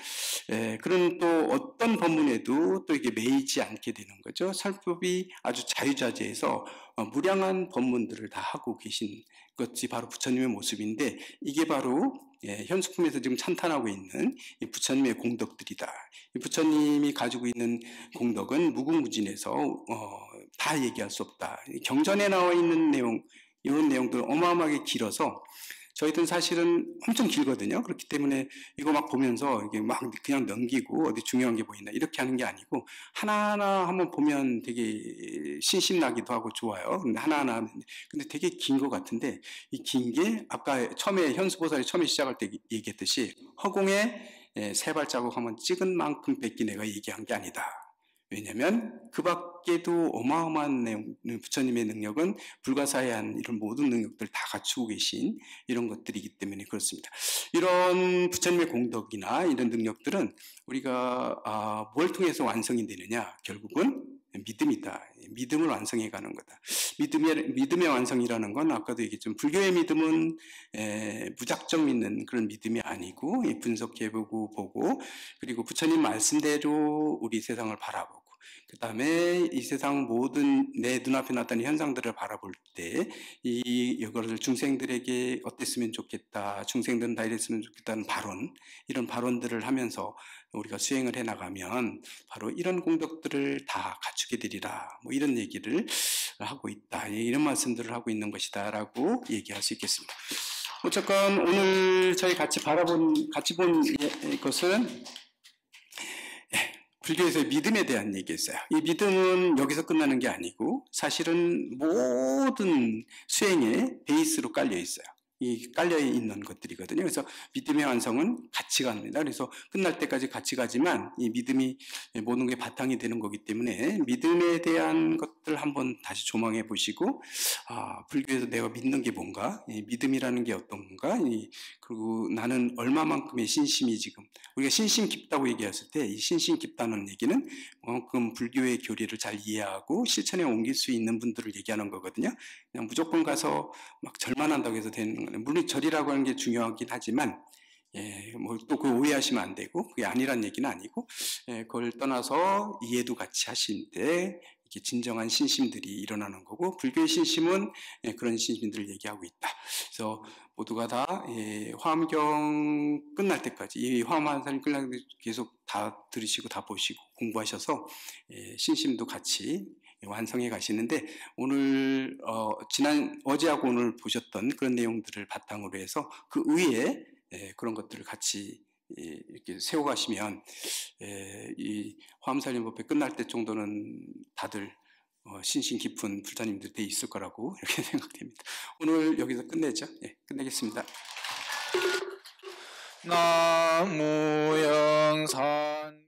그런 또 어떤 법문에도 또 이게 매이지 않게 되는 거죠. 설법이 아주 자유자재해서 무량한 법문들을 다 하고 계신 것이 바로 부처님의 모습인데, 이게 바로 현수품에서 지금 찬탄하고 있는 이 부처님의 공덕들이다. 이 부처님이 가지고 있는 공덕은 무궁무진해서 다 얘기할 수 없다. 경전에 나와 있는 내용, 이런 내용들 어마어마하게 길어서 저희들은 사실은 엄청 길거든요. 그렇기 때문에 이거 막 보면서 이게 막 그냥 넘기고 어디 중요한 게 보이나 이렇게 하는 게 아니고, 하나하나 한번 보면 되게 신심나기도 하고 좋아요. 근데 하나하나, 근데 되게 긴 것 같은데, 이 긴 게 아까 처음에 현수보살이 처음에 시작할 때 얘기했듯이 허공에 세 발자국 한번 찍은 만큼 뺏기 내가 얘기한 게 아니다. 왜냐하면 그 밖에도 어마어마한 내용, 부처님의 능력은 불가사의한 이런 모든 능력들을 다 갖추고 계신 이런 것들이기 때문에 그렇습니다. 이런 부처님의 공덕이나 이런 능력들은 우리가 뭘 통해서 완성이 되느냐, 결국은 믿음이다. 믿음을 완성해 가는 거다. 믿음의 완성이라는 건 아까도 얘기했지만, 불교의 믿음은 무작정 믿는 그런 믿음이 아니고 분석해보고 보고, 그리고 부처님 말씀대로 우리 세상을 바라보고, 그다음에 이 세상 모든 내 눈앞에 나타나는 현상들을 바라볼 때 이거를 중생들에게 어땠으면 좋겠다, 중생들은 다 이랬으면 좋겠다는 발언, 이런 발언들을 하면서 우리가 수행을 해 나가면 바로 이런 공덕들을 다 갖추게 되리라. 뭐 이런 얘기를 하고 있다. 이런 말씀들을 하고 있는 것이다라고 얘기할 수 있겠습니다. 어쨌건 오늘 저희 같이 본 것은 불교에서의 믿음에 대한 얘기였어요. 이 믿음은 여기서 끝나는 게 아니고 사실은 모든 수행의 베이스로 깔려 있어요. 이 깔려 있는 것들이거든요. 그래서 믿음의 완성은 같이 갑니다. 그래서 끝날 때까지 같이 가지만 이 믿음이 모든 게 바탕이 되는 거기 때문에 믿음에 대한 것들 한번 다시 조망해 보시고, 불교에서 내가 믿는 게 뭔가, 이 믿음이라는 게 어떤 건가, 그리고 나는 얼마만큼의 신심이 지금, 우리가 신심 깊다고 얘기했을 때 이 신심 깊다는 얘기는 그만큼 불교의 교리를 잘 이해하고 실천에 옮길 수 있는 분들을 얘기하는 거거든요. 그냥 무조건 가서 막 절만 한다고 해서 되는 거는, 물론 절이라고 하는 게 중요하긴 하지만 뭐 또 그 오해하시면 안 되고, 그게 아니란 얘기는 아니고, 그걸 떠나서 이해도 같이 하시는데 이게 진정한 신심들이 일어나는 거고, 불교의 신심은 그런 신심들을 얘기하고 있다. 그래서 모두가 다 화엄경 끝날 때까지, 이 화엄한사님 끝날 때까지 계속 다 들으시고 다 보시고 공부하셔서 신심도 같이 완성해 가시는데, 오늘 어제하고 오늘 보셨던 그런 내용들을 바탕으로 해서 그 위에 그런 것들을 같이 이렇게 세워가시면 이 화엄살림법회 끝날 때 정도는 다들 신심 깊은 불자님들 돼 있을 거라고 이렇게 생각됩니다. 오늘 여기서 끝내죠. 끝내겠습니다. 나무영산